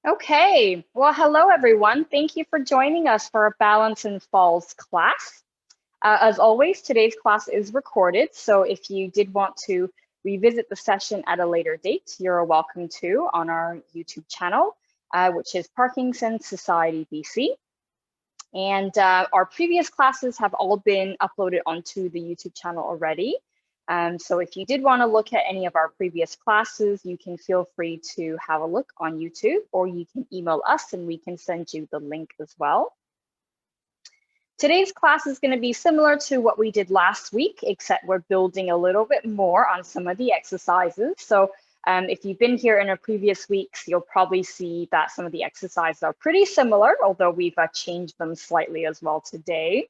Okay, well, hello everyone. Thank you for joining us for our Balance and Falls class. As always, today's class is recorded, so if you did want to revisit the session at a later date, you're welcome to on our YouTube channel, which is Parkinson Society BC. And our previous classes have all been uploaded onto the YouTube channel already. So if you did want to look at any of our previous classes, you can feel free to have a look on YouTube, or you can email us and we can send you the link as well. Today's class is going to be similar to what we did last week, except we're building a little bit more on some of the exercises. So if you've been here in our previous weeks, you'll probably see that some of the exercises are pretty similar, although we've changed them slightly as well today.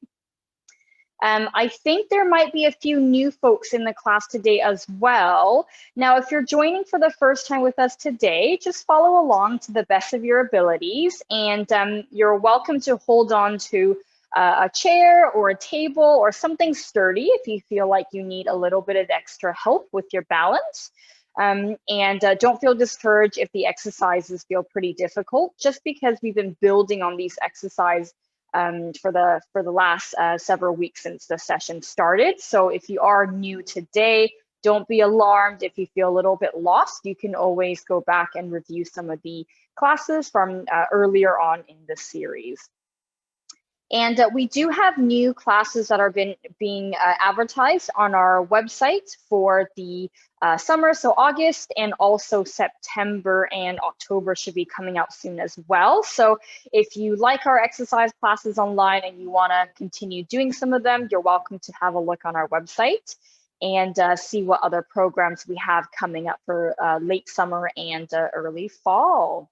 I think there might be a few new folks in the class today as well. Now, if you're joining for the first time with us today, just follow along to the best of your abilities, and you're welcome to hold on to a chair or a table or something sturdy if you feel like you need a little bit of extra help with your balance. Don't feel discouraged if the exercises feel pretty difficult, just because we've been building on these exercises for the last several weeks since the session started. So if you are new today, don't be alarmed if you feel a little bit lost. You can always go back and review some of the classes from earlier on in the series. And we do have new classes that are being advertised on our website for the summer, so August, and also September and October should be coming out soon as well. So if you like our exercise classes online and you want to continue doing some of them, you're welcome to have a look on our website and see what other programs we have coming up for late summer and early fall.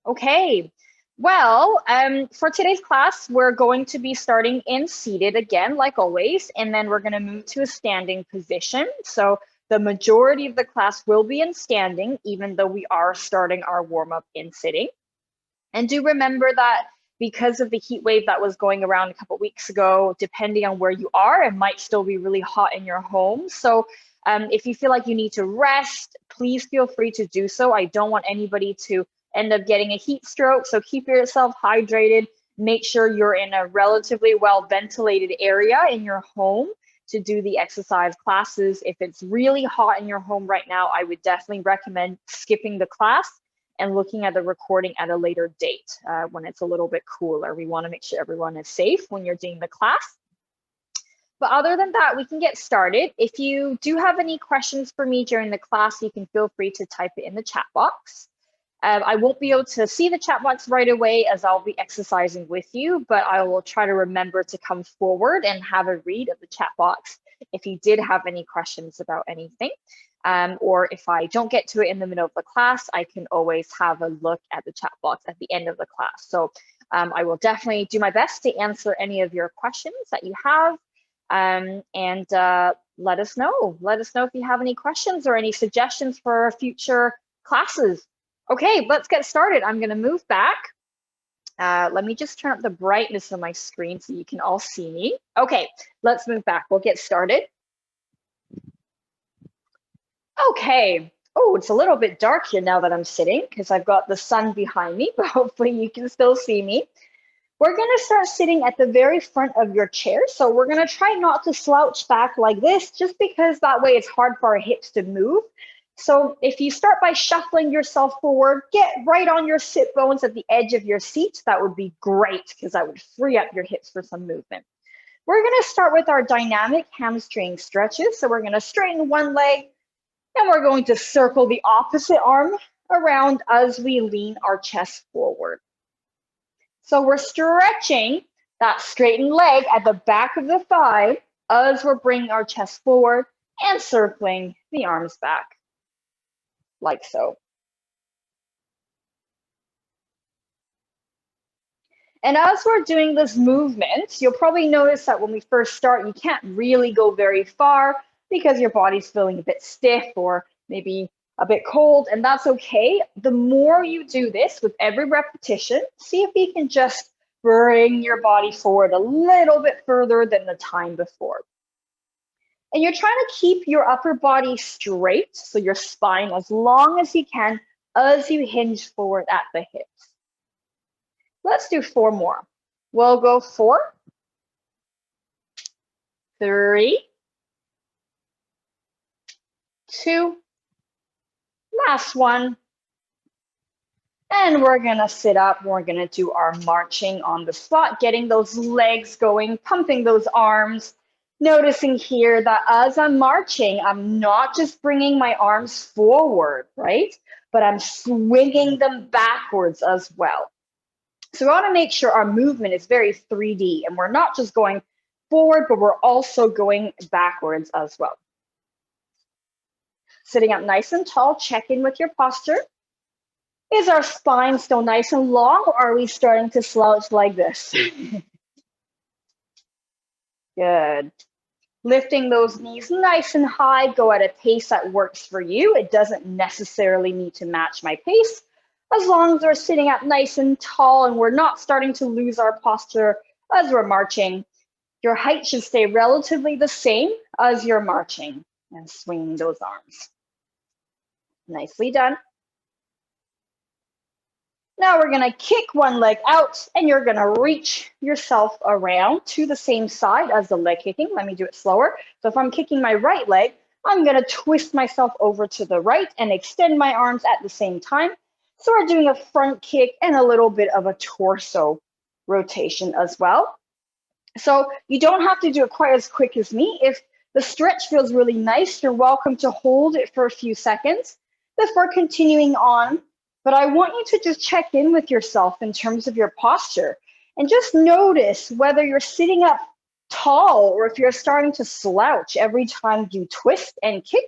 Okay. Well, for today's class, we're going to be starting in seated again, like always, and then we're going to move to a standing position. So the majority of the class will be in standing, even though we are starting our warm-up in sitting. And do remember that because of the heat wave that was going around a couple weeks ago, depending on where you are, it might still be really hot in your home. So if you feel like you need to rest, please feel free to do so. I don't want anybody to end up getting a heat stroke. So keep yourself hydrated. Make sure you're in a relatively well ventilated area in your home to do the exercise classes. If it's really hot in your home right now, I would definitely recommend skipping the class and looking at the recording at a later date when it's a little bit cooler. We want to make sure everyone is safe when you're doing the class. But other than that, we can get started. If you do have any questions for me during the class, you can feel free to type it in the chat box. I won't be able to see the chat box right away as I'll be exercising with you, but I will try to remember to come forward and have a read of the chat box if you did have any questions about anything. Or if I don't get to it in the middle of the class, I can always have a look at the chat box at the end of the class. So I will definitely do my best to answer any of your questions that you have. Let us know. Let us know if you have any questions or any suggestions for future classes. Okay, let's get started. I'm going to move back. Let me just turn up the brightness of my screen so you can all see me. Okay, let's move back. We'll get started. Okay. Oh, it's a little bit dark here now that I'm sitting because I've got the sun behind me, but hopefully you can still see me. We're going to start sitting at the very front of your chair. So we're going to try not to slouch back like this, just because that way it's hard for our hips to move. So if you start by shuffling yourself forward, get right on your sit bones at the edge of your seat. That would be great because that would free up your hips for some movement. We're going to start with our dynamic hamstring stretches. So we're going to straighten one leg, and we're going to circle the opposite arm around as we lean our chest forward. So we're stretching that straightened leg at the back of the thigh as we're bringing our chest forward and circling the arms back, like so. And as we're doing this movement, you'll probably notice that when we first start, you can't really go very far because your body's feeling a bit stiff or maybe a bit cold, and that's okay. The more you do this with every repetition, see if you can just bring your body forward a little bit further than the time before. And you're trying to keep your upper body straight, so your spine as long as you can, as you hinge forward at the hips. Let's do 4 more. We'll go 4, 3, 2, last one. And we're gonna sit up. We're gonna do our marching on the spot, getting those legs going, pumping those arms. Noticing here that as I'm marching, I'm not just bringing my arms forward, right? But I'm swinging them backwards as well. So we want to make sure our movement is very 3D and we're not just going forward, but we're also going backwards as well. Sitting up nice and tall, check in with your posture. Is our spine still nice and long, or are we starting to slouch like this? Good. Lifting those knees nice and high, go at a pace that works for you. It doesn't necessarily need to match my pace. As long as we're sitting up nice and tall and we're not starting to lose our posture as we're marching, your height should stay relatively the same as you're marching and swinging those arms. Nicely done. Now we're gonna kick one leg out and you're gonna reach yourself around to the same side as the leg kicking. Let me do it slower. So if I'm kicking my right leg, I'm gonna twist myself over to the right and extend my arms at the same time. So we're doing a front kick and a little bit of a torso rotation as well. So you don't have to do it quite as quick as me. If the stretch feels really nice, you're welcome to hold it for a few seconds before continuing on. But I want you to just check in with yourself in terms of your posture and just notice whether you're sitting up tall or if you're starting to slouch every time you twist and kick.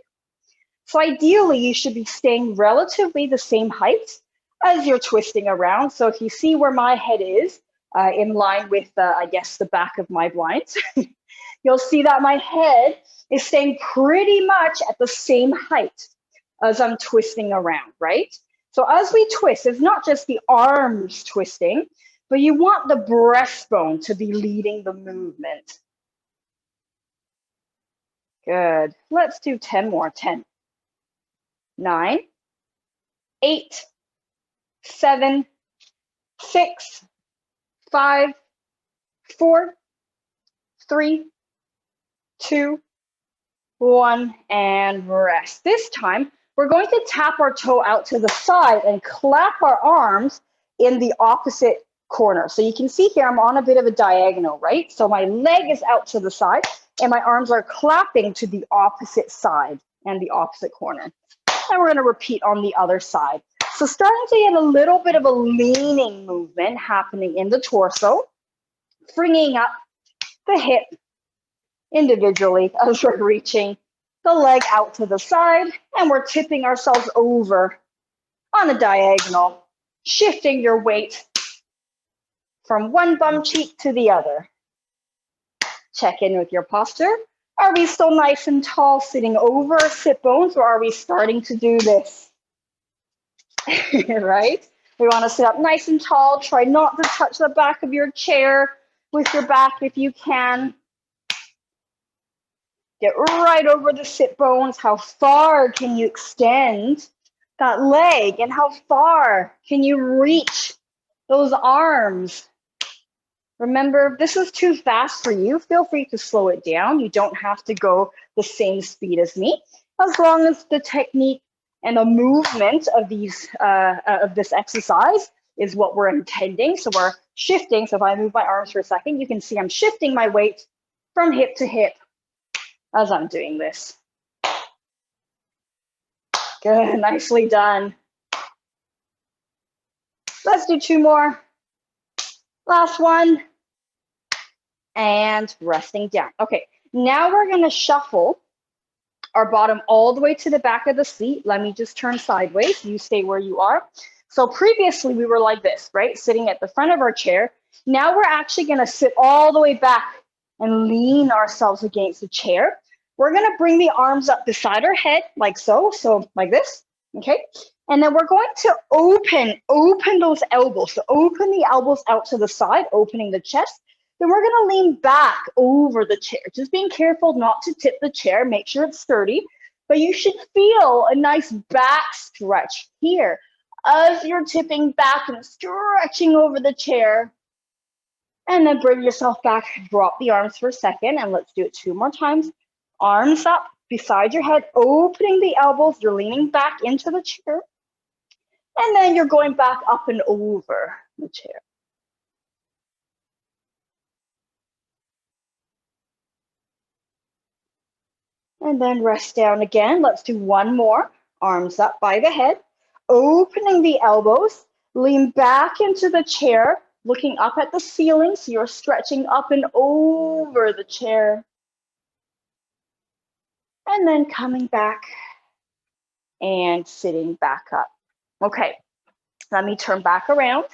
So ideally, you should be staying relatively the same height as you're twisting around. So if you see where my head is, in line with, I guess, the back of my blinds, you'll see that my head is staying pretty much at the same height as I'm twisting around, right? So as we twist, it's not just the arms twisting, but you want the breastbone to be leading the movement. Good. Let's do 10 more. 10, 9, 8, 7, 6, 5, 4, 3, 2, 1, and rest. This time, we're going to tap our toe out to the side and clap our arms in the opposite corner. So you can see here, I'm on a bit of a diagonal, right? So my leg is out to the side and my arms are clapping to the opposite side and the opposite corner. And we're gonna repeat on the other side. So starting to get a little bit of a leaning movement happening in the torso, bringing up the hip individually as we're reaching the leg out to the side, and we're tipping ourselves over on a diagonal, shifting your weight from one bum cheek to the other. Check in with your posture. Are we still nice and tall, sitting over our sit bones, or are we starting to do this? Right? We want to sit up nice and tall. Try not to touch the back of your chair with your back if you can. Get right over the sit bones. How far can you extend that leg? And how far can you reach those arms? Remember, if this is too fast for you, feel free to slow it down. You don't have to go the same speed as me, as long as the technique and the movement of these of this exercise is what we're intending. So we're shifting. So if I move my arms for a second, you can see I'm shifting my weight from hip to hip as I'm doing this. Good, nicely done. Let's do 2 more. Last one. And resting down. Okay, now we're gonna shuffle our bottom all the way to the back of the seat. Let me just turn sideways. You stay where you are. So previously we were like this, right? Sitting at the front of our chair. Now we're actually gonna sit all the way back and lean ourselves against the chair. We're gonna bring the arms up beside our head like so, like this, okay? And then we're going to open those elbows. So open the elbows out to the side, opening the chest. Then we're gonna lean back over the chair. Just being careful not to tip the chair, make sure it's sturdy, but you should feel a nice back stretch here as you're tipping back and stretching over the chair. And then bring yourself back, drop the arms for a second, and let's do it 2 more times. Arms up beside your head, opening the elbows, you're leaning back into the chair. And then you're going back up and over the chair. And then rest down again. Let's do 1 more. Arms up by the head, opening the elbows, lean back into the chair, looking up at the ceiling, so you're stretching up and over the chair. And then coming back and sitting back up. Okay, let me turn back around.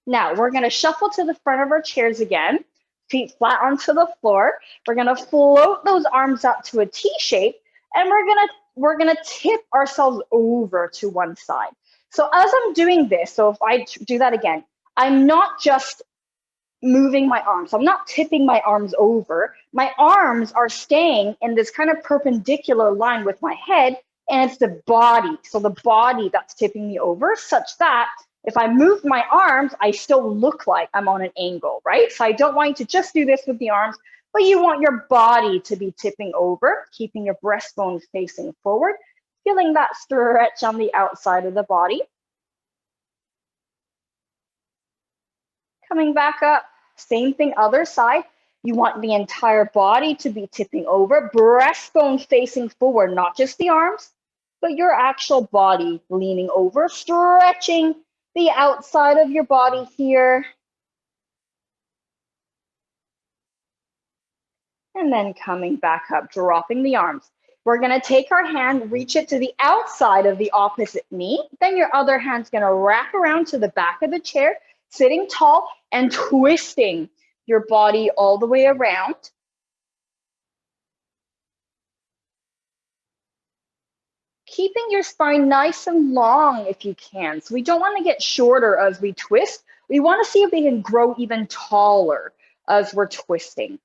Now we're gonna shuffle to the front of our chairs again, feet flat onto the floor. We're gonna float those arms up to a T shape, and we're gonna tip ourselves over to one side. So as I'm doing this, so if I do that again, I'm not just moving my arms. I'm not tipping my arms over. My arms are staying in this kind of perpendicular line with my head, and it's the body. So the body that's tipping me over, such that if I move my arms, I still look like I'm on an angle, right? So I don't want you to just do this with the arms, but you want your body to be tipping over, keeping your breastbone facing forward, feeling that stretch on the outside of the body. Coming back up, same thing, other side. You want the entire body to be tipping over, breastbone facing forward, not just the arms, but your actual body leaning over, stretching the outside of your body here. And then coming back up, dropping the arms. We're gonna take our hand, reach it to the outside of the opposite knee. Then your other hand's gonna wrap around to the back of the chair, sitting tall and twisting your body all the way around. Keeping your spine nice and long if you can. So we don't want to get shorter as we twist. We want to see if we can grow even taller as we're twisting.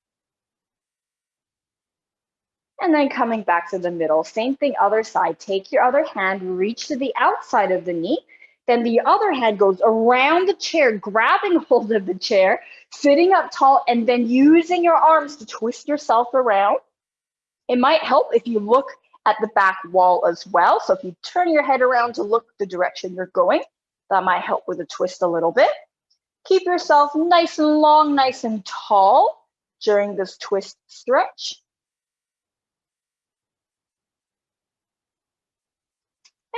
And then coming back to the middle, same thing, other side. Take your other hand, reach to the outside of the knee. Then the other hand goes around the chair, grabbing hold of the chair, sitting up tall, and then using your arms to twist yourself around. It might help if you look at the back wall as well. So if you turn your head around to look the direction you're going, that might help with the twist a little bit. Keep yourself nice and long, nice and tall during this twist stretch.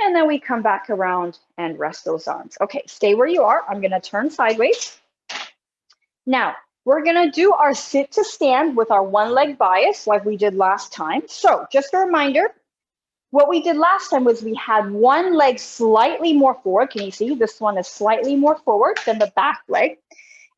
And then we come back around and rest those arms. Okay, stay where you are. I'm gonna turn sideways. Now, we're gonna do our sit to stand with our one leg bias like we did last time. So just a reminder, what we did last time was we had one leg slightly more forward. Can you see this one is slightly more forward than the back leg?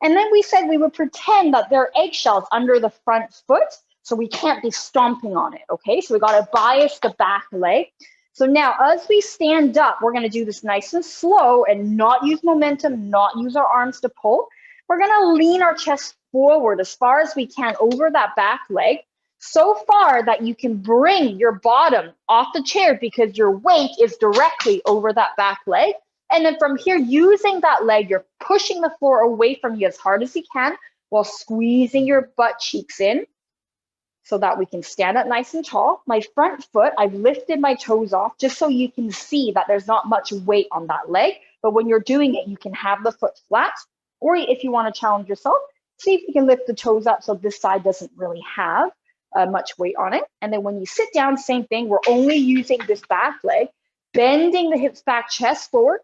And then we said we would pretend that there are eggshells under the front foot, so we can't be stomping on it, okay? So we gotta bias the back leg. So now as we stand up, we're gonna do this nice and slow and not use momentum, not use our arms to pull. We're gonna lean our chest forward as far as we can over that back leg, so far that you can bring your bottom off the chair because your weight is directly over that back leg. And then from here, using that leg, you're pushing the floor away from you as hard as you can while squeezing your butt cheeks in so that we can stand up nice and tall. My front foot, I've lifted my toes off just so you can see that there's not much weight on that leg. But when you're doing it, you can have the foot flat, or if you want to challenge yourself, see if you can lift the toes up so this side doesn't really have much weight on it. And then when you sit down, same thing, we're only using this back leg, bending the hips back, chest forward,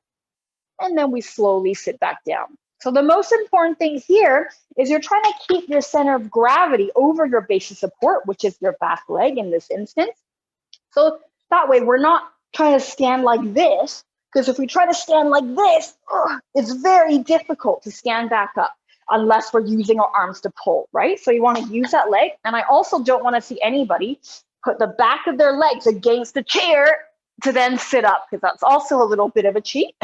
and then we slowly sit back down. So the most important thing here is you're trying to keep your center of gravity over your base of support, which is your back leg in this instance. So that way we're not trying to stand like this, because if we try to stand like this, it's very difficult to stand back up unless we're using our arms to pull, right? So you want to use that leg. And I also don't want to see anybody put the back of their legs against the chair to then sit up, because that's also a little bit of a cheat.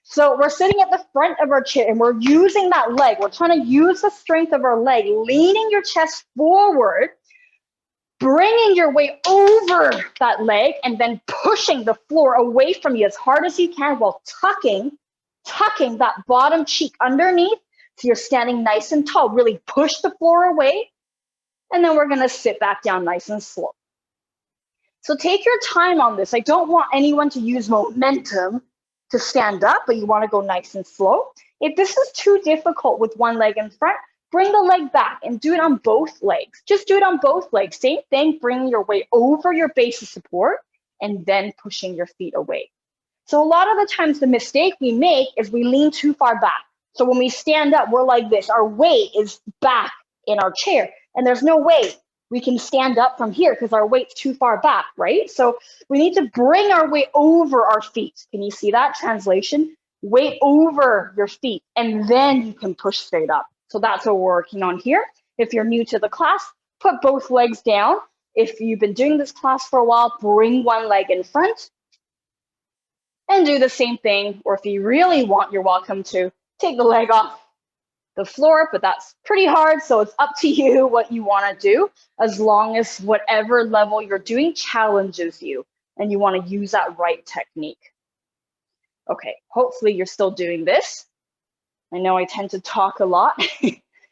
So we're sitting at the front of our chair and we're using that leg. We're trying to use the strength of our leg, leaning your chest forward bringing your weight over that leg and then pushing the floor away from you as hard as you can while tucking that bottom cheek underneath so you're standing nice and tall. Really push the floor away, and then we're going to sit back down nice and slow. So take your time on this. I don't want anyone to use momentum to stand up, but you want to go nice and slow. If this is too difficult with one leg in front, bring the leg back and do it on both legs. Just do it on both legs. Same thing, bringing your weight over your base of support and then pushing your feet away. So a lot of the times the mistake we make is we lean too far back. So when we stand up, we're like this. Our weight is back in our chair, and there's no way we can stand up from here because our weight's too far back, right? So we need to bring our weight over our feet. Can you see that translation? Weight over your feet, and then you can push straight up. So that's what we're working on here. If you're new to the class, put both legs down. If you've been doing this class for a while, bring one leg in front and do the same thing. Or if you really want, you're welcome to take the leg off the floor, but that's pretty hard. So it's up to you what you want to do, as long as whatever level you're doing challenges you and you want to use that right technique. Okay, hopefully you're still doing this. I know I tend to talk a lot,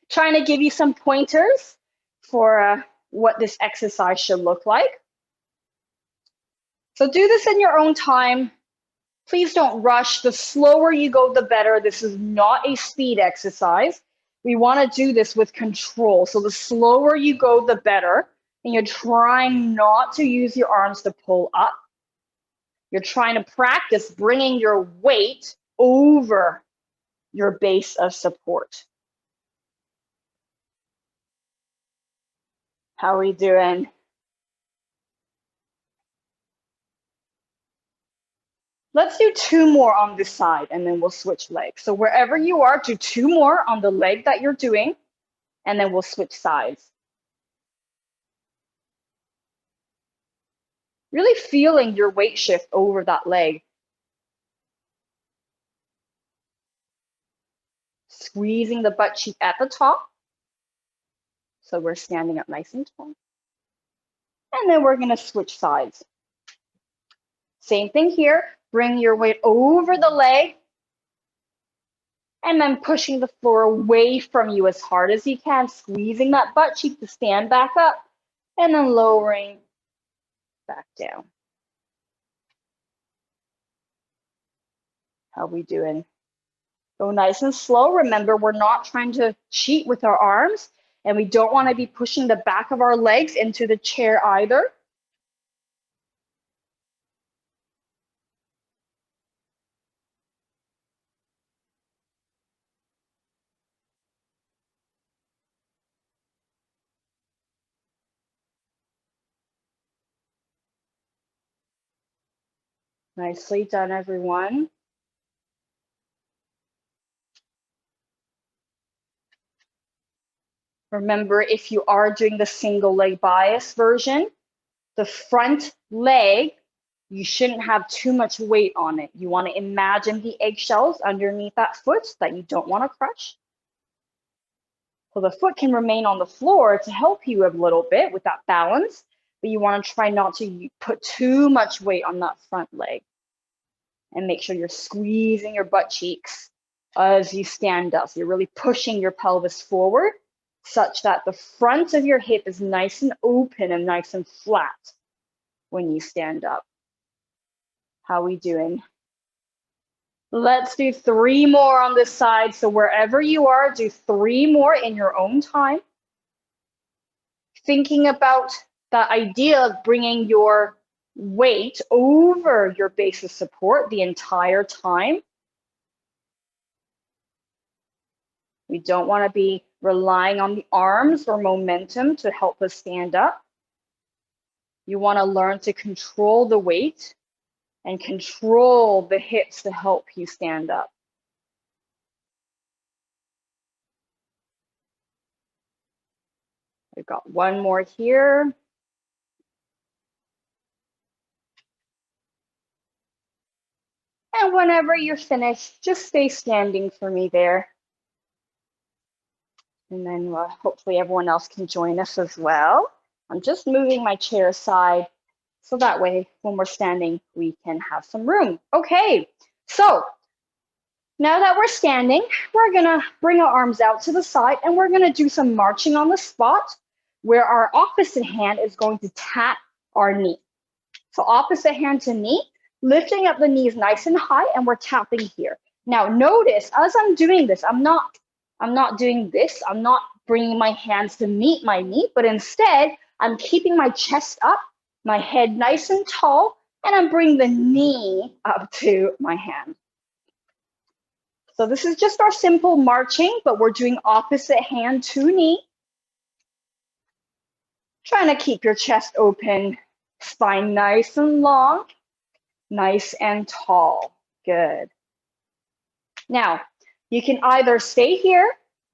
trying to give you some pointers for what this exercise should look like. So do this in your own time. Please don't rush. The slower you go, the better. This is not a speed exercise. We want to do this with control. So the slower you go, the better. And you're trying not to use your arms to pull up. You're trying to practice bringing your weight over your base of support. How are we doing? Let's do 2 more on this side, and then we'll switch legs. So wherever you are, do 2 more on the leg that you're doing, and then we'll switch sides. Really feeling your weight shift over that leg. Squeezing the butt cheek at the top. So we're standing up nice and tall. And then we're going to switch sides. Same thing here. Bring your weight over the leg. And then pushing the floor away from you as hard as you can. Squeezing that butt cheek to stand back up. And then lowering back down. How are we doing? Go nice and slow. Remember, we're not trying to cheat with our arms, and we don't want to be pushing the back of our legs into the chair either. Nicely done, everyone. Remember, if you are doing the single leg bias version, the front leg, you shouldn't have too much weight on it. You want to imagine the eggshells underneath that foot that you don't want to crush. So the foot can remain on the floor to help you a little bit with that balance, but you want to try not to put too much weight on that front leg. And make sure you're squeezing your butt cheeks as you stand up. So you're really pushing your pelvis forward such that the front of your hip is nice and open and nice and flat when you stand up. How are we doing? Let's do 3 more on this side. So wherever you are, do 3 more in your own time. Thinking about the idea of bringing your weight over your base of support the entire time. We don't want to be relying on the arms or momentum to help us stand up. You want to learn to control the weight and control the hips to help you stand up. We've got 1 more here. And whenever you're finished, just stay standing for me there. And then hopefully everyone else can join us as well. I'm just moving my chair aside so that way when we're standing, we can have some room. Okay, so now that we're standing, we're gonna bring our arms out to the side and we're gonna do some marching on the spot where our opposite hand is going to tap our knee. So opposite hand to knee, lifting up the knees nice and high, and we're tapping here. Now notice, as I'm doing this, I'm not doing this. I'm not bringing my hands to meet my knee, but instead, I'm keeping my chest up, my head nice and tall, and I'm bringing the knee up to my hand. So this is just our simple marching, but we're doing opposite hand to knee. Trying to keep your chest open, spine nice and long, nice and tall. Good. Now, you can either stay here,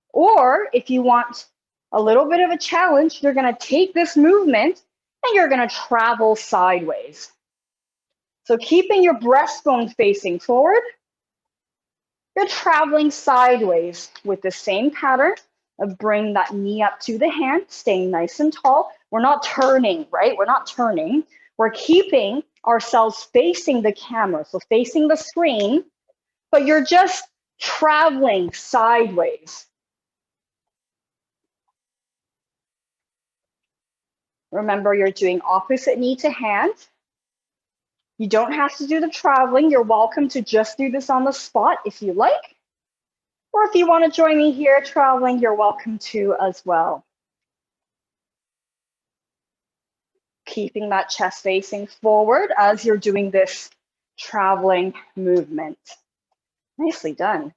or if you want a little bit of a challenge, you're going to take this movement and you're going to travel sideways. So keeping your breastbone facing forward, you're traveling sideways with the same pattern of bringing that knee up to the hand, staying nice and tall. We're not turning, right? We're not turning. We're keeping ourselves facing the camera, so facing the screen, but you're just traveling sideways. Remember, you're doing opposite knee to hand. You don't have to do the traveling. You're welcome to just do this on the spot if you like. Or if you want to join me here traveling, you're welcome to as well. Keeping that chest facing forward as you're doing this traveling movement. Nicely done.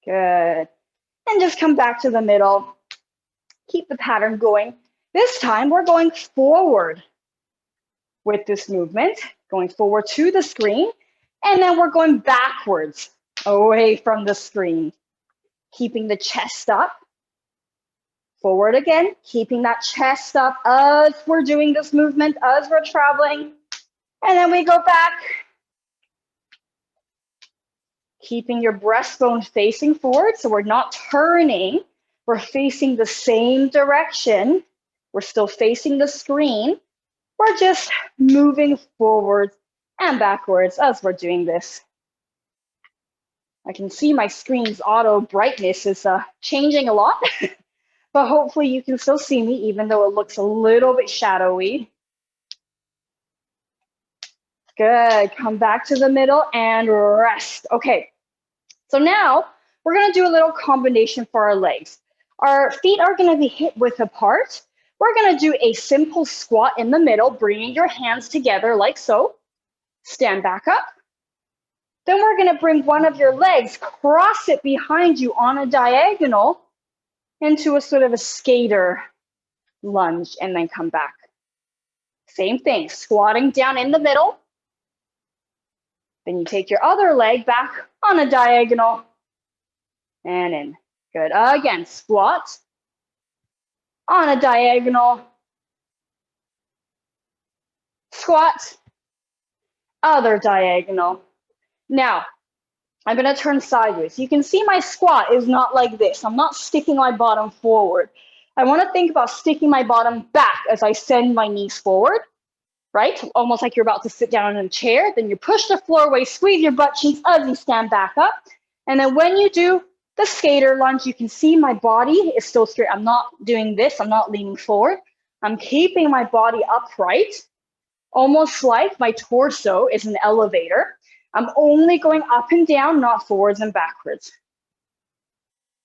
Good. And just come back to the middle. Keep the pattern going. This time we're going forward with this movement, going forward to the screen, and then we're going backwards away from the screen. Keeping the chest up. Forward again, keeping that chest up as we're doing this movement, as we're traveling. And then we go back. Keeping your breastbone facing forward, so we're not turning. We're facing the same direction. We're still facing the screen. We're just moving forward and backwards as we're doing this. I can see my screen's auto brightness is changing a lot, but hopefully you can still see me even though it looks a little bit shadowy. Good, come back to the middle and rest. Okay, so now we're gonna do a little combination for our legs. Our feet are gonna be hip width apart. We're gonna do a simple squat in the middle, bringing your hands together like so. Stand back up. Then we're gonna bring one of your legs, cross it behind you on a diagonal into a sort of a skater lunge, and then come back. Same thing, squatting down in the middle. Then you take your other leg back on a diagonal and in. Good. Again, squat on a diagonal. Squat, other diagonal. Now, I'm going to turn sideways. You can see my squat is not like this. I'm not sticking my bottom forward. I want to think about sticking my bottom back as I send my knees forward, right? Almost like you're about to sit down in a chair. Then you push the floor away, squeeze your butt cheeks as you stand back up. And then when you do the skater lunge, you can see my body is still straight. I'm not doing this. I'm not leaning forward. I'm keeping my body upright, almost like my torso is an elevator. I'm only going up and down, not forwards and backwards.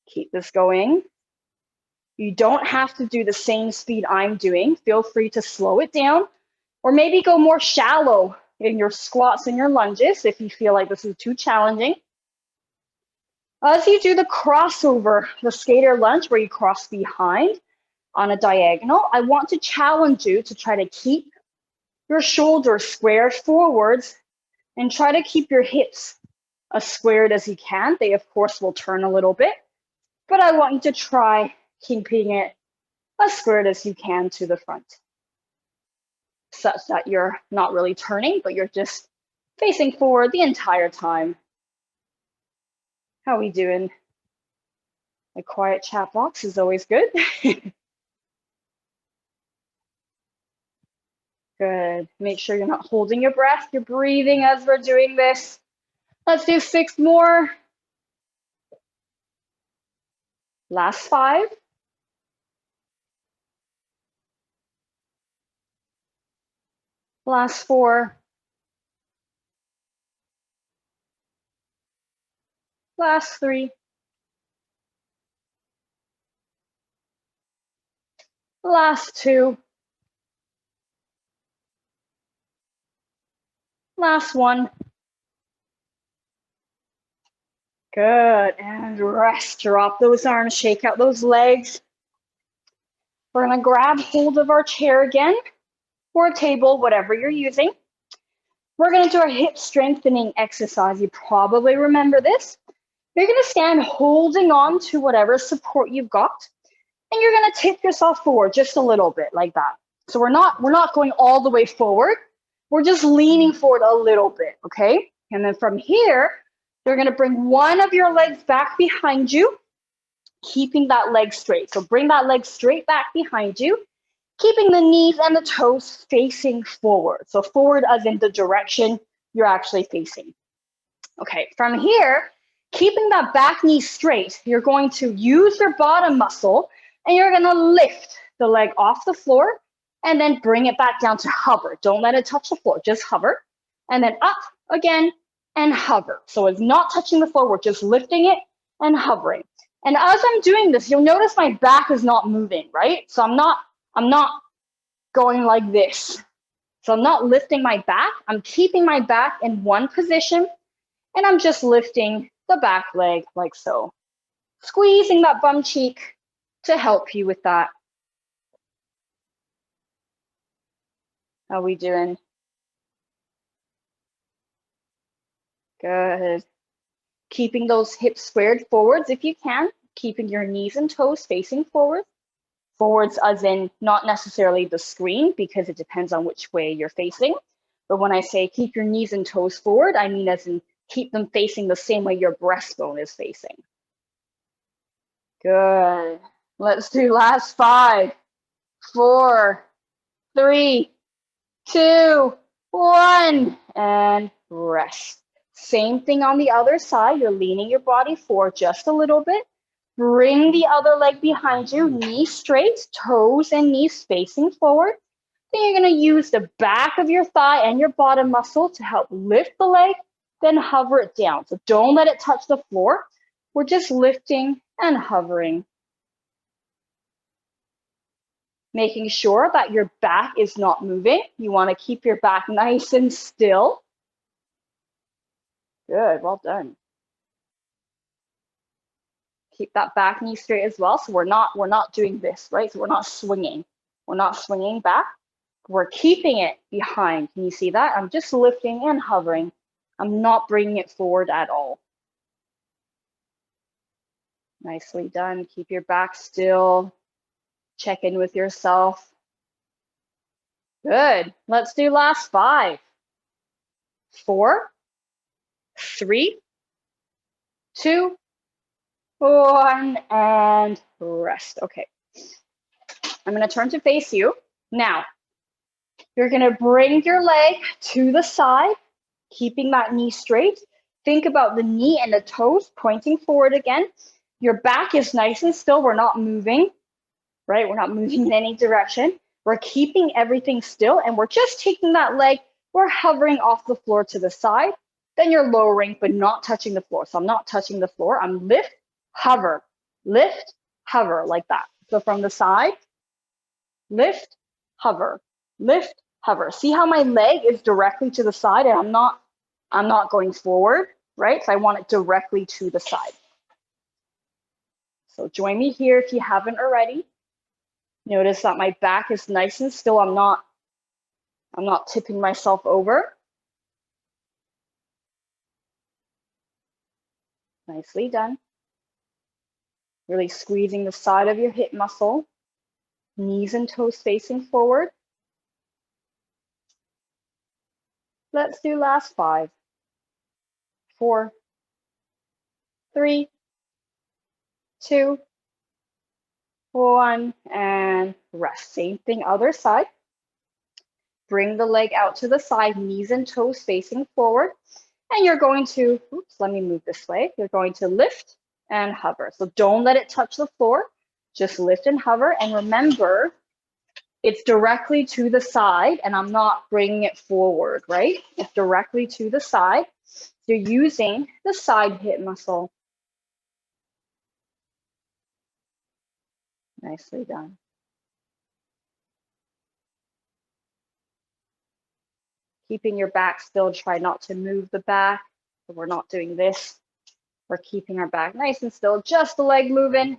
Keep this going. You don't have to do the same speed I'm doing. Feel free to slow it down, or maybe go more shallow in your squats and your lunges if you feel like this is too challenging. As you do the crossover, the skater lunge where you cross behind on a diagonal, I want to challenge you to try to keep your shoulders squared forwards and try to keep your hips as squared as you can. They, of course, will turn a little bit, but I want you to try keeping it as squared as you can to the front, such that you're not really turning, but you're just facing forward the entire time. How are we doing? A quiet chat box is always good. Good. Make sure you're not holding your breath. You're breathing as we're doing this. Let's do 6 more. Last 5. Last 4. Last 3. Last 2. Last 1. Good. And rest. Drop those arms. Shake out those legs. We're going to grab hold of our chair again, or a table, whatever you're using. We're going to do our hip strengthening exercise. You probably remember this. You're going to stand holding on to whatever support you've got, and you're going to tip yourself forward just a little bit like that. So we're not going all the way forward. We're just leaning forward a little bit, okay? And then from here, you're going to bring one of your legs back behind you, keeping that leg straight. So bring that leg straight back behind you, keeping the knees and the toes facing forward. So forward as in the direction you're actually facing. Okay, from here, keeping that back knee straight, you're going to use your bottom muscle and you're going to lift the leg off the floor and then bring it back down to hover. Don't let it touch the floor, just hover. And then up again and hover. So it's not touching the floor, we're just lifting it and hovering. And as I'm doing this, you'll notice my back is not moving, right? So I'm not going like this. So I'm not lifting my back. I'm keeping my back in one position, and I'm just lifting the back leg like so. Squeezing that bum cheek to help you with that. How we doing? Good. Keeping those hips squared forwards if you can, keeping your knees and toes facing forward. Forwards as in not necessarily the screen, because it depends on which way you're facing. But when I say keep your knees and toes forward, I mean as in keep them facing the same way your breastbone is facing. Good. Let's do last 5, 4, 3, 2, 1, and rest. Same thing on the other side. You're leaning your body forward just a little bit. Bring the other leg behind you, knees straight, toes and knees facing forward. Then you're going to use the back of your thigh and your bottom muscle to help lift the leg, then hover it down. So don't let it touch the floor. We're just lifting and hovering. Making sure that your back is not moving. You want to keep your back nice and still. Good, well done. Keep that back knee straight as well. So we're not doing this, right? So we're not swinging. We're not swinging back. We're keeping it behind. Can you see that? I'm just lifting and hovering. I'm not bringing it forward at all. Nicely done. Keep your back still. Check in with yourself. Good. Let's do last 5, 4, 3, 2, 1, and rest. Okay. I'm going to turn to face you. Now, you're going to bring your leg to the side, keeping that knee straight. Think about the knee and the toes pointing forward again. Your back is nice and still. We're not moving, right? We're not moving in any direction. We're keeping everything still, and we're just taking that leg. We're hovering off the floor to the side. Then you're lowering, but not touching the floor. So I'm not touching the floor. I'm lift, hover, like that. So from the side, lift, hover, lift, hover. See how my leg is directly to the side, and I'm not going forward, right? So I want it directly to the side. So join me here if you haven't already. Notice that my back is nice and still. I'm not tipping myself over. Nicely done. Really squeezing the side of your hip muscle. Knees and toes facing forward. Let's do last 5, 4, 3, 2, 1, and rest. Same thing, other side. Bring the leg out to the side, knees and toes facing forward. And you're going to, oops, let me move this way. You're going to lift and hover. So don't let it touch the floor. Just lift and hover. And remember, it's directly to the side, and I'm not bringing it forward, right? It's directly to the side. You're using the side hip muscle. Nicely done. Keeping your back still, try not to move the back. So we're not doing this. We're keeping our back nice and still, just the leg moving.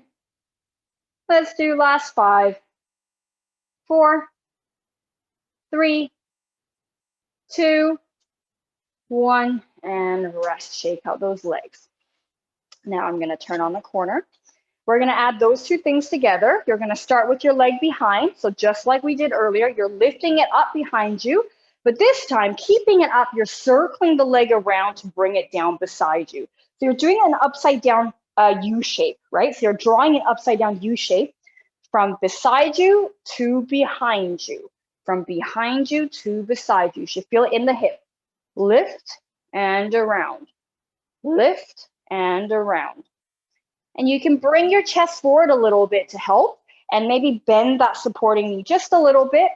Let's do last 5, 4, 3, 2, 1, and rest. Shake out those legs. Now I'm going to turn on the corner. We're going to add those two things together. You're going to start with your leg behind. So just like we did earlier, you're lifting it up behind you. But this time, keeping it up, you're circling the leg around to bring it down beside you. So you're doing an upside down U shape, right? So you're drawing an upside down U shape from beside you to behind you. From behind you to beside you. You should feel it in the hip. Lift and around. Lift and around. And you can bring your chest forward a little bit to help and maybe bend that supporting knee just a little bit.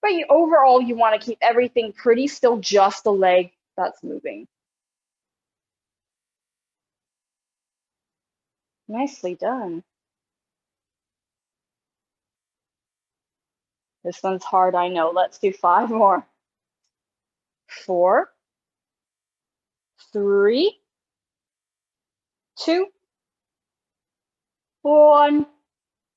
But overall, you want to keep everything pretty still, just the leg that's moving. Nicely done. This one's hard, I know. Let's do 5 more. 4, 3, 2, 1,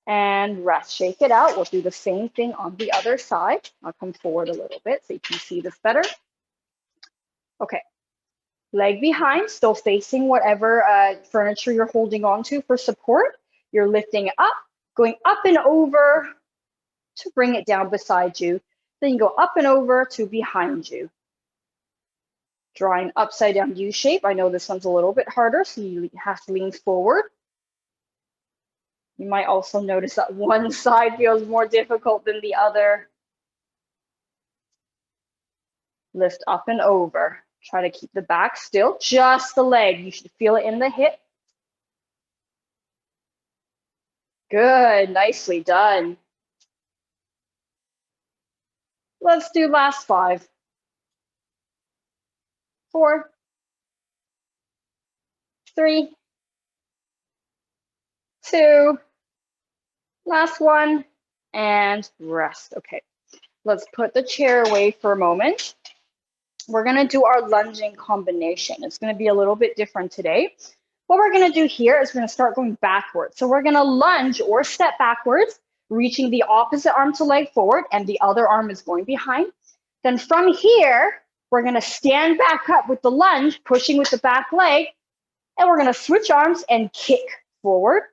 and rest. Shake it out. We'll do the same thing on the other side. I'll come forward a little bit so you can see this better. Okay. Leg behind, still facing whatever furniture you're holding on to for support. You're lifting it up, going up and over to bring it down beside you. Then you go up and over to behind you. Drawing upside down U shape. I know this one's a little bit harder, so you have to lean forward. You might also notice that one side feels more difficult than the other. Lift up and over. Try to keep the back still, just the leg. You should feel it in the hip. Good, nicely done. Let's do last 5. 4, 3, 2, last one, and rest. Okay, let's put the chair away for a moment. We're going to do our lunging combination. It's going to be a little bit different today. What we're going to do here is we're going to start going backwards. So we're going to lunge or step backwards, reaching the opposite arm to leg forward, and the other arm is going behind. Then from here, we're going to stand back up with the lunge, pushing with the back leg, and we're going to switch arms and kick forward,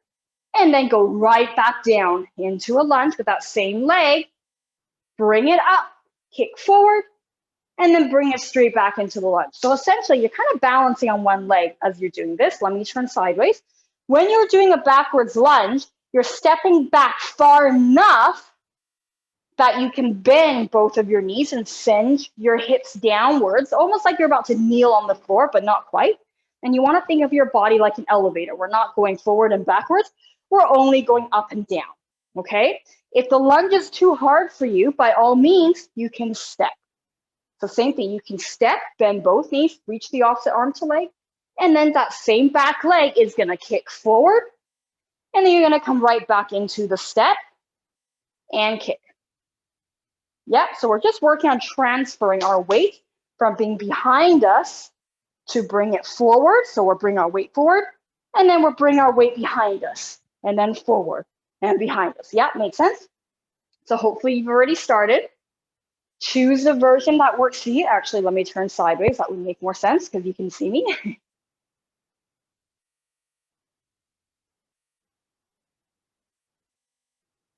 and then go right back down into a lunge with that same leg. Bring it up, kick forward, and then bring it straight back into the lunge. So essentially, you're kind of balancing on one leg as you're doing this. Let me turn sideways. When you're doing a backwards lunge, you're stepping back far enough that you can bend both of your knees and send your hips downwards, almost like you're about to kneel on the floor, but not quite. And you want to think of your body like an elevator. We're not going forward and backwards. We're only going up and down, okay? If the lunge is too hard for you, by all means, you can step. So same thing, you can step, bend both knees, reach the opposite arm to leg, and then that same back leg is going to kick forward, and then you're going to come right back into the step and kick. Yeah, so we're just working on transferring our weight from being behind us to bring it forward. So we're bringing our weight forward, and then we're bringing our weight behind us, and then forward and behind us. Yeah, makes sense? So hopefully you've already started. Choose a version that works for you. Actually, let me turn sideways. That would make more sense because you can see me.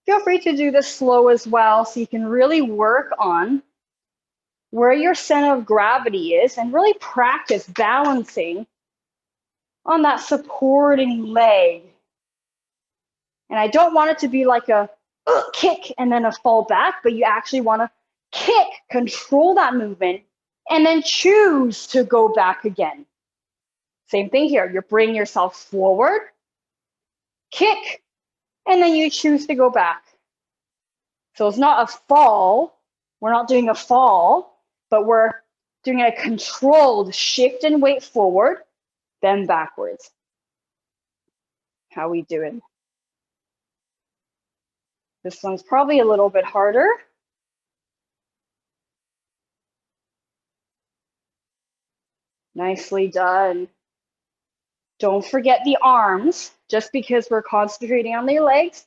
Feel free to do this slow as well so you can really work on where your center of gravity is and really practice balancing on that supporting leg And I don't want it to be like a kick and then a fall back, but you actually want to kick, control that movement, and then choose to go back again. Same thing here. You're bringing yourself forward, kick, and then you choose to go back. So it's not a fall. We're not doing a fall, but we're doing a controlled shift and weight forward, then backwards. How we doing? This one's probably a little bit harder. Nicely done. Don't forget the arms. Just because we're concentrating on the legs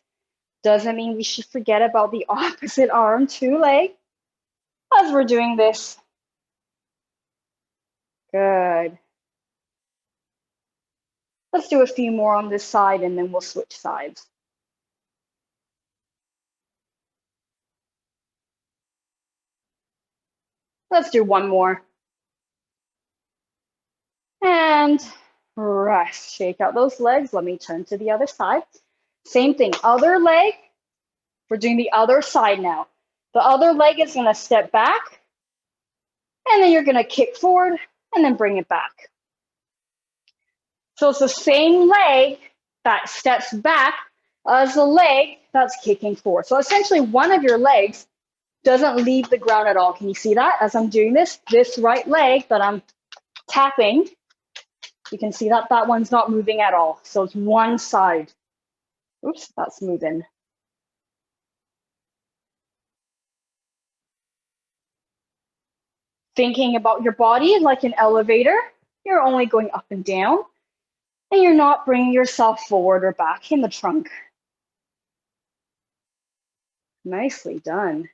doesn't mean we should forget about the opposite arm to leg as we're doing this. Good. Let's do a few more on this side and then we'll switch sides. Let's do one more. And rest. Shake out those legs. Let me turn to the other side. Same thing. Other leg. We're doing the other side now. The other leg is going to step back. And then you're going to kick forward and then bring it back. So it's the same leg that steps back as the leg that's kicking forward. So essentially one of your legs doesn't leave the ground at all. Can you see that? As I'm doing this right leg that I'm tapping, you can see that that one's not moving at all. So it's one side. Oops, that's moving. Thinking about your body like an elevator, you're only going up and down, and you're not bringing yourself forward or back in the trunk. Nicely done.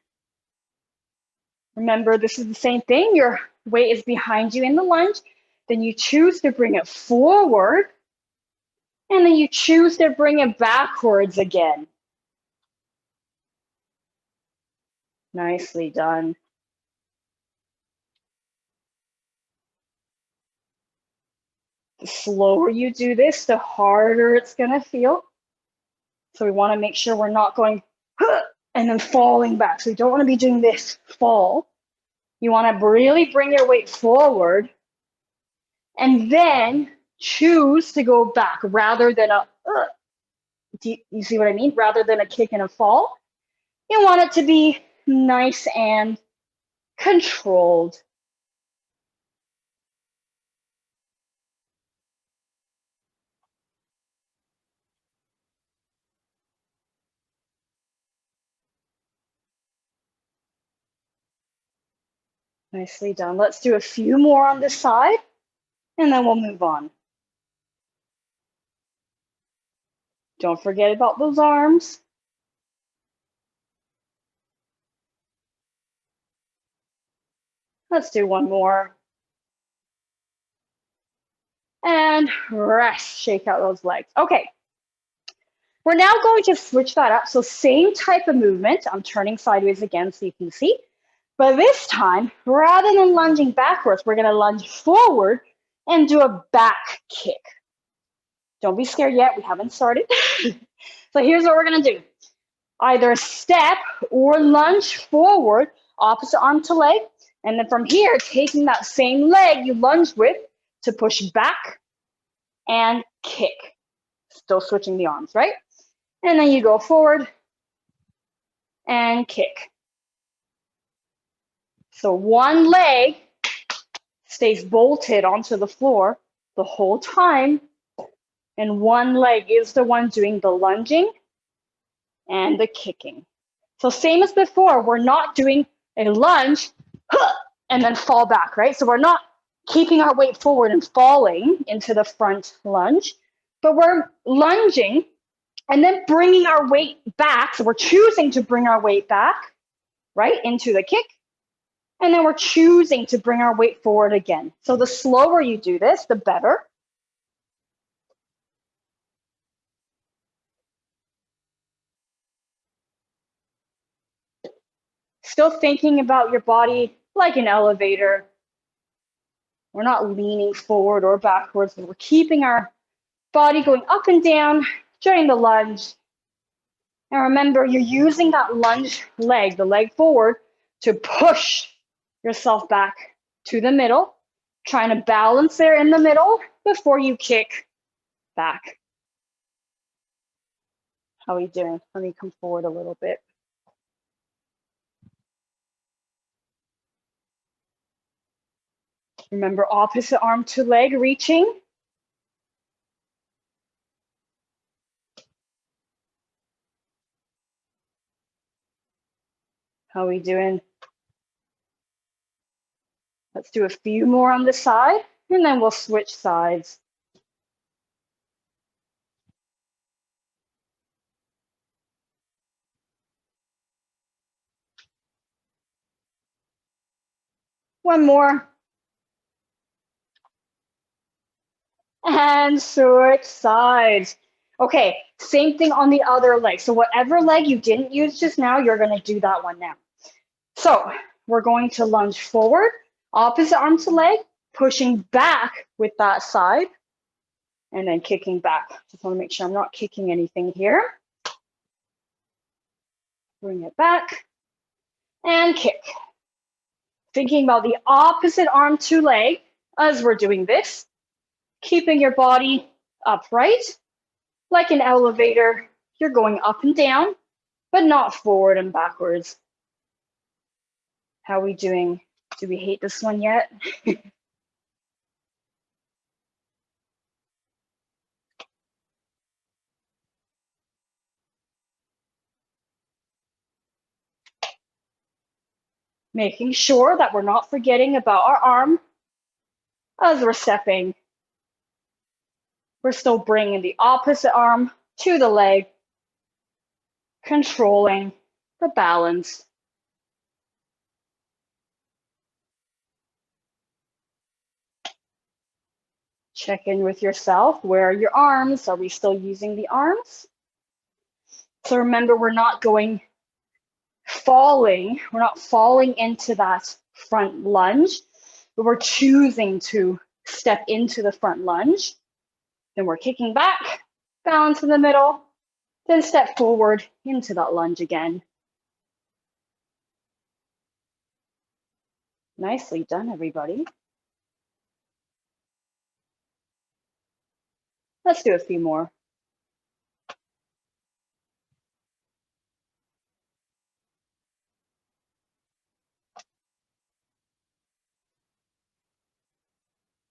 Remember, this is the same thing. Your weight is behind you in the lunge. Then you choose to bring it forward, and then you choose to bring it backwards again. Nicely done. The slower you do this, the harder it's going to feel. So we want to make sure we're not going and then falling back. So you don't want to be doing this fall. You want to really bring your weight forward and then choose to go back rather than a, do you see what I mean? Rather than a kick and a fall. You want it to be nice and controlled. Nicely done. Let's do a few more on this side, and then we'll move on. Don't forget about those arms. Let's do one more. And rest, shake out those legs. Okay. We're now going to switch that up. So same type of movement. I'm turning sideways again so you can see. But this time, rather than lunging backwards, we're going to lunge forward and do a back kick. Don't be scared yet. We haven't started. So here's what we're going to do. Either step or lunge forward, opposite arm to leg. And then from here, taking that same leg you lunged with to push back and kick. Still switching the arms, right? And then you go forward and kick. So one leg stays bolted onto the floor the whole time, and one leg is the one doing the lunging and the kicking. So same as before, we're not doing a lunge and then fall back, right? So we're not keeping our weight forward and falling into the front lunge, but we're lunging and then bringing our weight back. So we're choosing to bring our weight back, right, into the kick. And then we're choosing to bring our weight forward again. So the slower you do this, the better. Still thinking about your body like an elevator. We're not leaning forward or backwards, but we're keeping our body going up and down during the lunge. And remember, you're using that lunge leg, the leg forward, to push yourself back to the middle, trying to balance there in the middle before you kick back. How are you doing? Let me come forward a little bit. Remember, opposite arm to leg reaching. How are we doing? Let's do a few more on the side, and then we'll switch sides. One more. And switch sides. Okay, same thing on the other leg. So whatever leg you didn't use just now, you're going to do that one now. So we're going to lunge forward, opposite arm to leg, pushing back with that side, and then kicking back. Just want to make sure I'm not kicking anything here. Bring it back and kick. Thinking about the opposite arm to leg as we're doing this, keeping your body upright. Like an elevator, you're going up and down, but not forward and backwards. How are we doing? Do we hate this one yet? Making sure that we're not forgetting about our arm as we're stepping. We're still bringing the opposite arm to the leg, controlling the balance. Check in with yourself. Where are your arms? Are we still using the arms? So remember, we're not falling into that front lunge, but we're choosing to step into the front lunge. Then we're kicking back, balance in the middle, then step forward into that lunge again. Nicely done, everybody. Let's do a few more.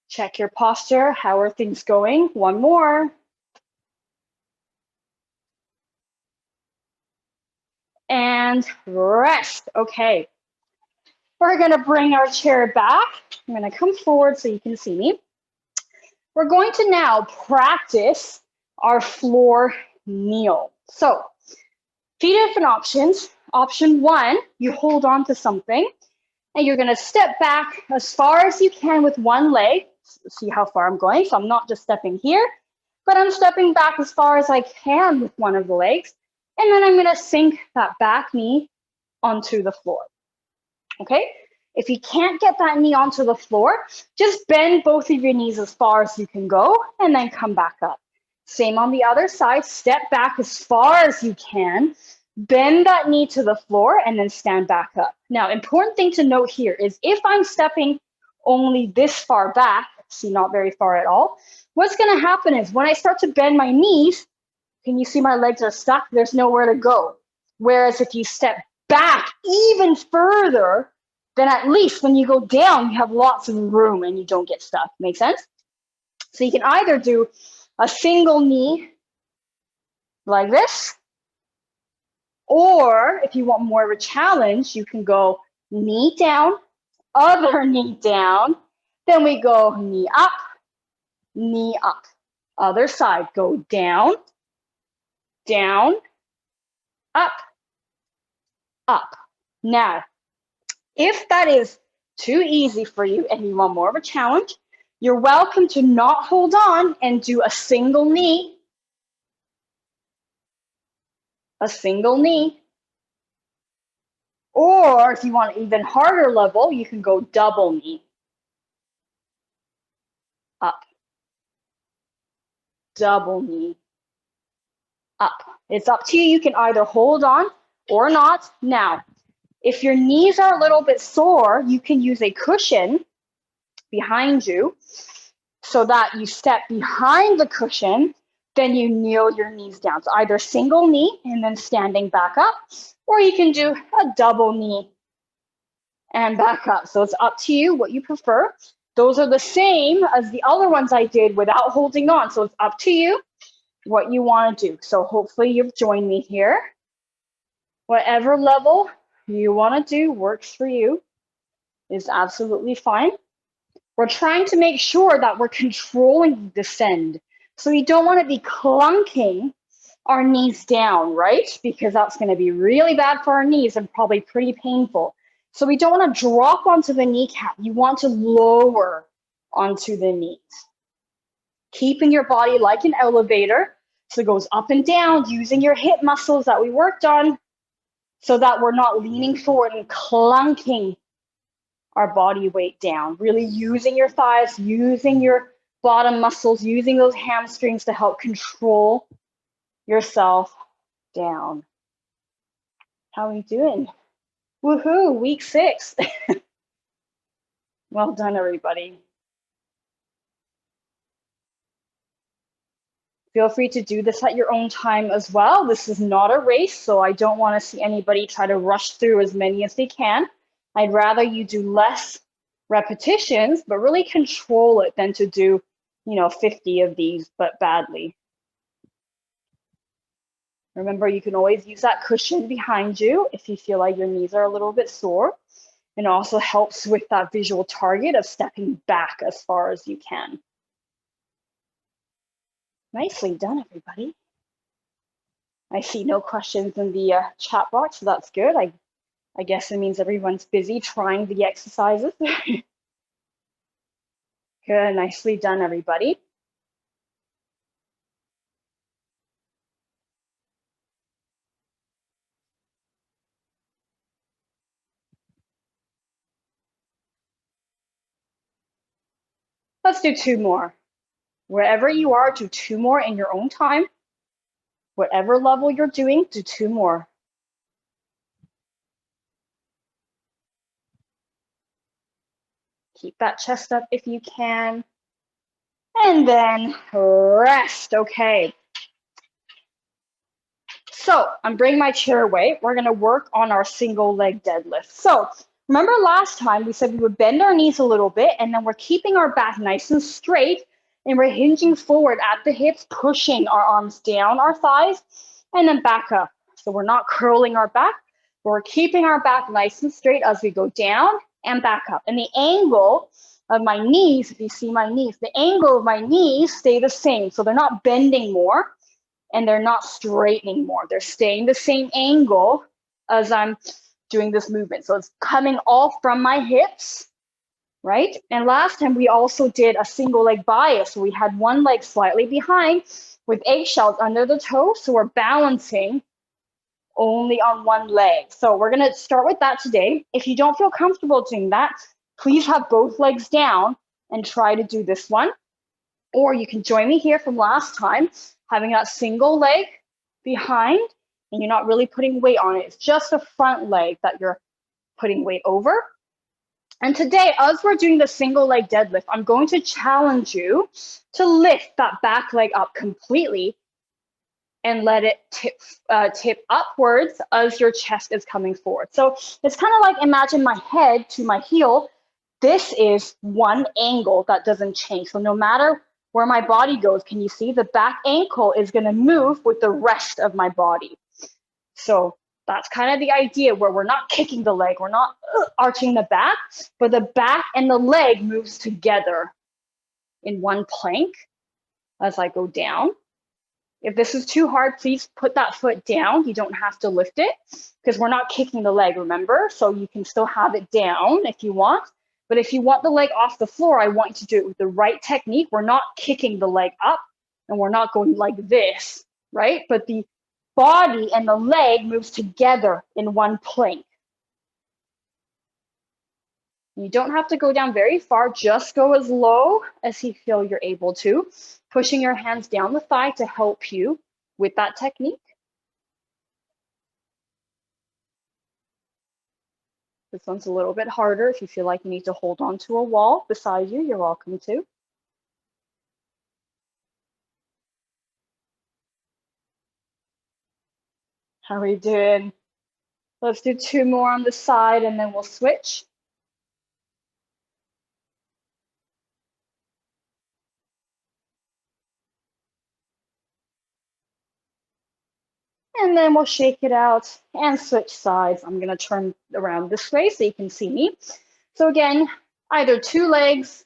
Check your posture. How are things going? One more. And rest. Okay. We're going to bring our chair back. I'm going to come forward so you can see me. We're going to now practice our floor kneel. So, few different options. Option one, you hold on to something and you're going to step back as far as you can with one leg. See how far I'm going. So I'm not just stepping here, but I'm stepping back as far as I can with one of the legs. And then I'm going to sink that back knee onto the floor. Okay? If you can't get that knee onto the floor, just bend both of your knees as far as you can go and then come back up. Same on the other side. Step back as far as you can. Bend that knee to the floor and then stand back up. Now, important thing to note here is if I'm stepping only this far back, see, not very far at all, what's going to happen is when I start to bend my knees, can you see my legs are stuck? There's nowhere to go. Whereas if you step back even further, then at least when you go down, you have lots of room and you don't get stuck. Make sense? So you can either do a single knee like this, or if you want more of a challenge, you can go knee down, other knee down, then we go knee up, other side, go down, down, up, up. Now, if that is too easy for you and you want more of a challenge, you're welcome to not hold on and do a single knee, or if you want an even harder level, you can go double knee, up, double knee, up. It's up to you. You can either hold on or not. Now, if your knees are a little bit sore, you can use a cushion behind you so that you step behind the cushion, then you kneel your knees down. So either single knee and then standing back up, or you can do a double knee and back up. So it's up to you what you prefer. Those are the same as the other ones I did without holding on. So it's up to you what you want to do. So hopefully you've joined me here. Whatever level you want to do works for you is absolutely fine. We're trying to make sure that we're controlling the descend. So we don't want to be clunking our knees down, right? Because that's going to be really bad for our knees and probably pretty painful. So we don't want to drop onto the kneecap. You want to lower onto the knees. Keeping your body like an elevator. So it goes up and down using your hip muscles that we worked on so that we're not leaning forward and clunking our body weight down. Really using your thighs, using your bottom muscles, using those hamstrings to help control yourself down. How are we doing? Woohoo, week 6. Well done, everybody. Feel free to do this at your own time as well. This is not a race, so I don't want to see anybody try to rush through as many as they can. I'd rather you do less repetitions, but really control it than to do, 50 of these, but badly. Remember, you can always use that cushion behind you if you feel like your knees are a little bit sore. It also helps with that visual target of stepping back as far as you can. Nicely done, everybody. I see no questions in the chat box, so that's good. I guess it means everyone's busy trying the exercises. Good, nicely done, everybody. Let's do 2 more. Wherever you are, do 2 more in your own time. Whatever level you're doing, do 2 more. Keep that chest up if you can. And then rest, okay. So I'm bringing my chair away. We're gonna work on our single leg deadlift. So remember last time we said we would bend our knees a little bit and then we're keeping our back nice and straight and we're hinging forward at the hips, pushing our arms down our thighs and then back up. So we're not curling our back, but we're keeping our back nice and straight as we go down and back up. And the angle of my knees, if you see my knees, the angle of my knees stay the same. So they're not bending more and they're not straightening more. They're staying the same angle as I'm doing this movement. So it's coming all from my hips, right? And last time we also did a single leg bias. So we had one leg slightly behind with eggshells under the toe. So we're balancing only on one leg. So we're gonna start with that today. If you don't feel comfortable doing that, please have both legs down and try to do this one. Or you can join me here from last time, having that single leg behind and you're not really putting weight on it. It's just the front leg that you're putting weight over. And today, as we're doing the single leg deadlift, I'm going to challenge you to lift that back leg up completely and let it tip upwards as your chest is coming forward. So it's kind of like, imagine my head to my heel. This is one angle that doesn't change. So no matter where my body goes, can you see the back ankle is going to move with the rest of my body? So that's kind of the idea where we're not kicking the leg, we're not arching the back, but the back and the leg moves together in one plank as I go down. If this is too hard, please put that foot down. You don't have to lift it because we're not kicking the leg, remember? So you can still have it down if you want. But if you want the leg off the floor, I want you to do it with the right technique. We're not kicking the leg up and we're not going like this, right? But the body and the leg moves together in one plank. You don't have to go down very far, just go as low as you feel you're able to, pushing your hands down the thigh to help you with that technique. This one's a little bit harder. If you feel like you need to hold on to a wall beside you, you're welcome to. How are you doing? Let's do 2 more on the side and then we'll switch. And then we'll shake it out and switch sides. I'm gonna turn around this way so you can see me. So again, either 2 legs,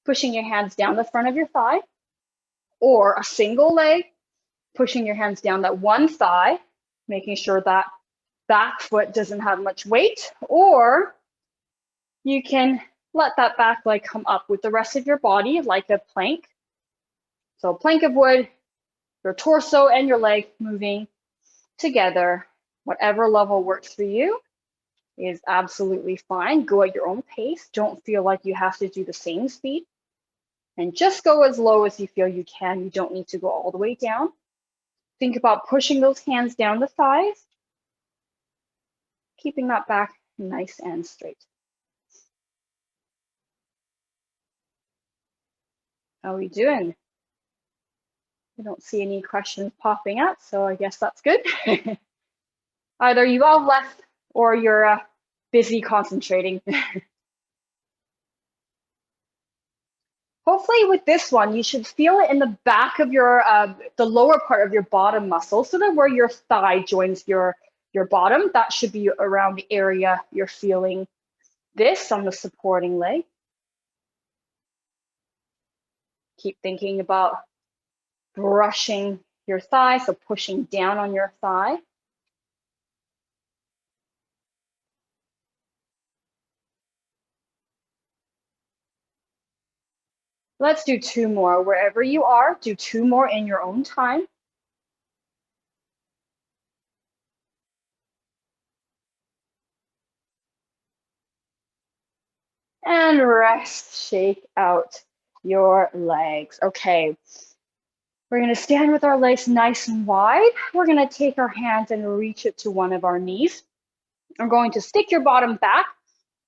pushing your hands down the front of your thigh, or a single leg, pushing your hands down that one thigh, making sure that back foot doesn't have much weight, or you can let that back leg come up with the rest of your body like a plank. So a plank of wood, your torso and your leg moving together. Whatever level works for you is absolutely fine. Go at your own pace. Don't feel like you have to do the same speed. And just go as low as you feel you can. You don't need to go all the way down. Think about pushing those hands down the thighs, keeping that back nice and straight. How are we doing? I don't see any questions popping up, so I guess that's good. Either you all left or you're busy concentrating. Hopefully with this one, you should feel it in the back of your, the lower part of your bottom muscle, so that where your thigh joins your bottom, that should be around the area you're feeling this on the supporting leg. Keep thinking about brushing your thigh, so pushing down on your thigh. Let's do 2 more. Wherever you are, do 2 more in your own time. And rest, shake out your legs. Okay, we're gonna stand with our legs nice and wide. We're gonna take our hands and reach it to one of our knees. We're going to stick your bottom back.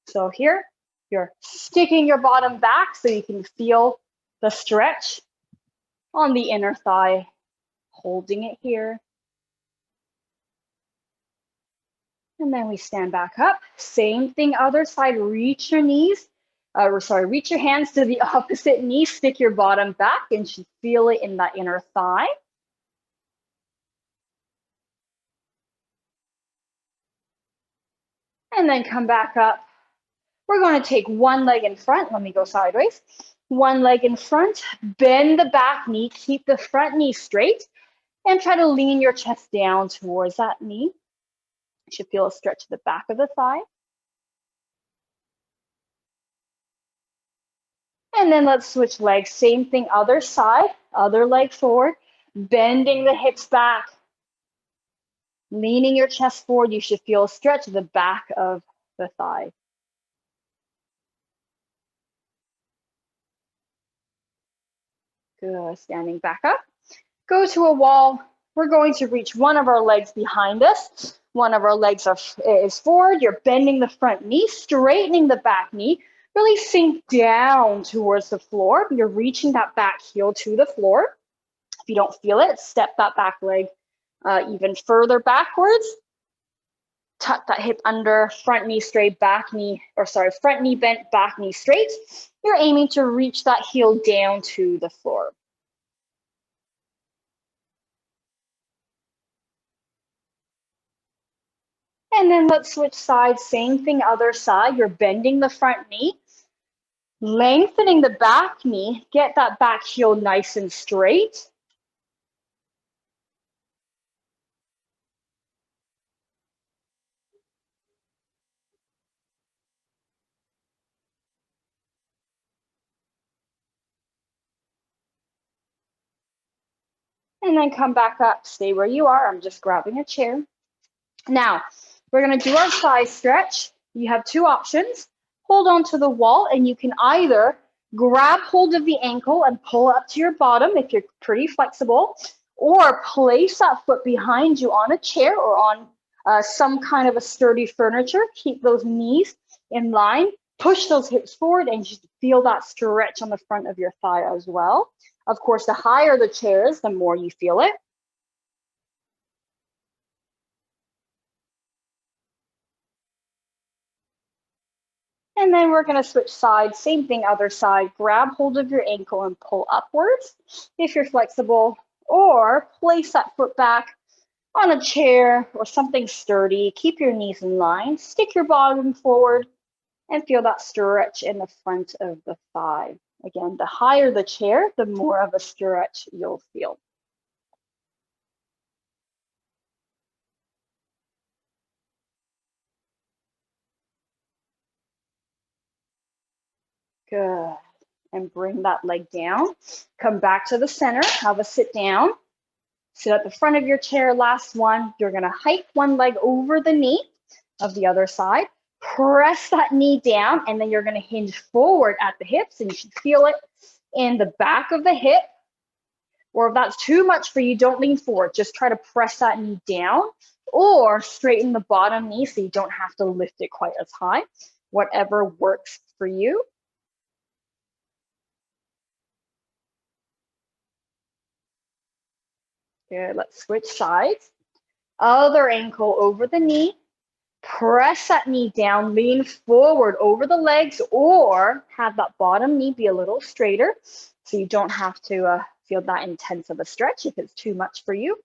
So here, you're sticking your bottom back so you can feel the stretch on the inner thigh, holding it here. And then we stand back up. Same thing, other side, reach your knees. Reach your hands to the opposite knee, stick your bottom back and you feel it in that inner thigh. And then come back up. We're going to take one leg in front. Let me go sideways. One leg in front, bend the back knee, keep the front knee straight, and try to lean your chest down towards that knee. You should feel a stretch to the back of the thigh. And then let's switch legs. Same thing, other side, other leg forward, bending the hips back, leaning your chest forward. You should feel a stretch to the back of the thigh. Good, standing back up. Go to a wall. We're going to reach one of our legs behind us. One of our legs is forward. You're bending the front knee, straightening the back knee. Really sink down towards the floor. You're reaching that back heel to the floor. If you don't feel it, step that back leg even further backwards. Tuck that hip under, front knee straight, back knee, front knee bent, back knee straight. You're aiming to reach that heel down to the floor. And then let's switch sides, same thing, other side. You're bending the front knee, lengthening the back knee, get that back heel nice and straight. And then come back up, stay where you are. I'm just grabbing a chair. Now, we're gonna do our side stretch. You have 2 options. Hold on to the wall and you can either grab hold of the ankle and pull up to your bottom if you're pretty flexible, or place that foot behind you on a chair or on some kind of a sturdy furniture. Keep those knees in line, push those hips forward, and just feel that stretch on the front of your thigh as well. Of course, the higher the chair is, the more you feel it. And then we're going to switch sides, same thing, other side. Grab hold of your ankle and pull upwards if you're flexible, or place that foot back on a chair or something sturdy. Keep your knees in line, stick your bottom forward, and feel that stretch in the front of the thigh. Again, the higher the chair, the more of a stretch you'll feel. Good. And bring that leg down. Come back to the center, have a sit down. Sit at the front of your chair, last one. You're gonna hike one leg over the knee of the other side. Press that knee down, and then you're gonna hinge forward at the hips, and you should feel it in the back of the hip. Or if that's too much for you, don't lean forward. Just try to press that knee down, or straighten the bottom knee so you don't have to lift it quite as high. Whatever works for you. Good, let's switch sides. Other ankle over the knee. Press that knee down, lean forward over the legs, or have that bottom knee be a little straighter so you don't have to feel that intense of a stretch if it's too much for you.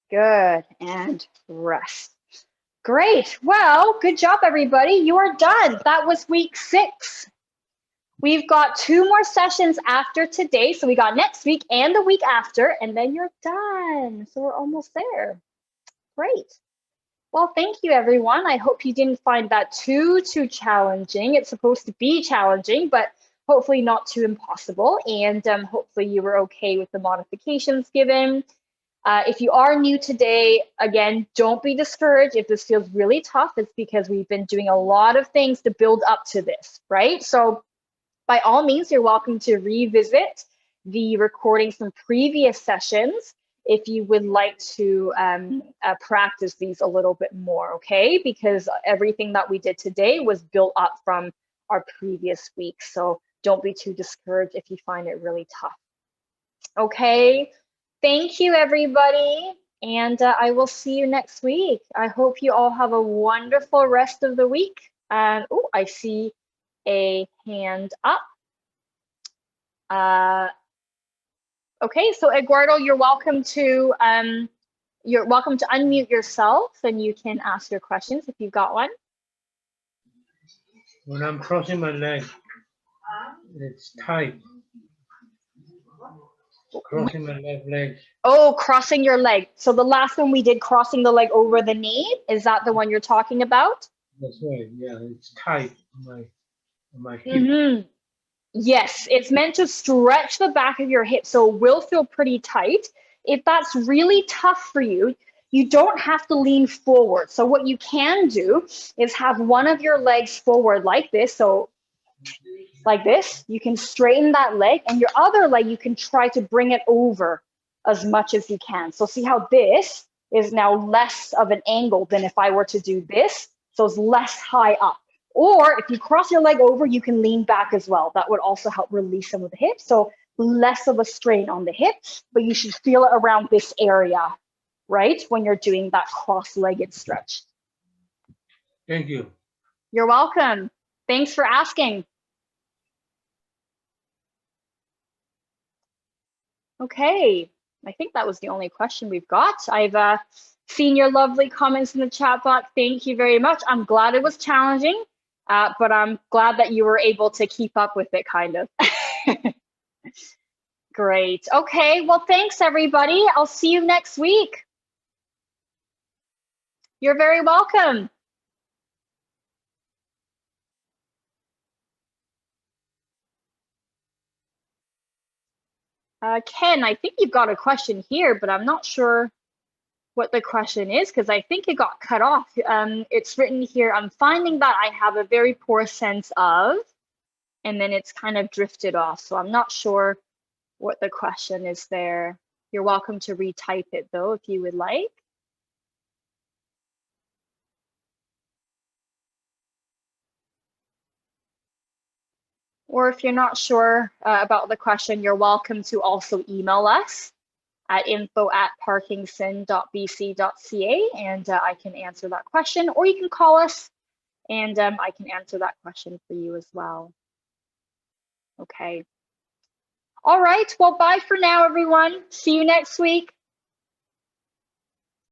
Good, and rest. Great, well, good job everybody, you are done. That was week 6. We've got 2 more sessions after today. So we got next week and the week after, and then you're done. So we're almost there. Great. Well, thank you, everyone. I hope you didn't find that too challenging. It's supposed to be challenging, but hopefully not too impossible. And hopefully you were okay with the modifications given. If you are new today, again, don't be discouraged. If this feels really tough, it's because we've been doing a lot of things to build up to this, right? So by all means, you're welcome to revisit the recordings from previous sessions if you would like to practice these a little bit more, okay? Because everything that we did today was built up from our previous week. So don't be too discouraged if you find it really tough. Okay, thank you, everybody. And I will see you next week. I hope you all have a wonderful rest of the week. And oh, I see a hand up. Okay, so Eduardo, you're welcome to unmute yourself, and you can ask your questions if you've got one. When I'm crossing my leg, it's tight. Crossing my left leg. Oh, crossing your leg. So the last one we did, crossing the leg over the knee, is that the one you're talking about? That's right. Yeah, it's tight on my hip. Mm-hmm. Yes, it's meant to stretch the back of your hip, so it will feel pretty tight. If that's really tough for you, you don't have to lean forward. So what you can do is have one of your legs forward like this. So like this, you can straighten that leg, and your other leg, you can try to bring it over as much as you can. So see how this is now less of an angle than if I were to do this. So it's less high up. Or if you cross your leg over, you can lean back as well. That would also help release some of the hip. So less of a strain on the hip, but you should feel it around this area, right? When you're doing that cross-legged stretch. Thank you. You're welcome. Thanks for asking. Okay, I think that was the only question we've got. I've seen your lovely comments in the chat box. Thank you very much. I'm glad it was challenging, but I'm glad that you were able to keep up with it, kind of. Great. Okay, well, thanks, everybody. I'll see you next week. You're very welcome. Ken, I think you've got a question here, but I'm not sure what the question is because I think it got cut off. It's written here, I'm finding that I have a very poor sense of and then it's kind of drifted off. So I'm not sure what the question is there. You're welcome to retype it though, if you would like. Or if you're not sure about the question, you're welcome to also email us at info@parkinson.bc.ca, and I can answer that question, or you can call us and I can answer that question for you as well. Okay. All right, well, bye for now, everyone. See you next week.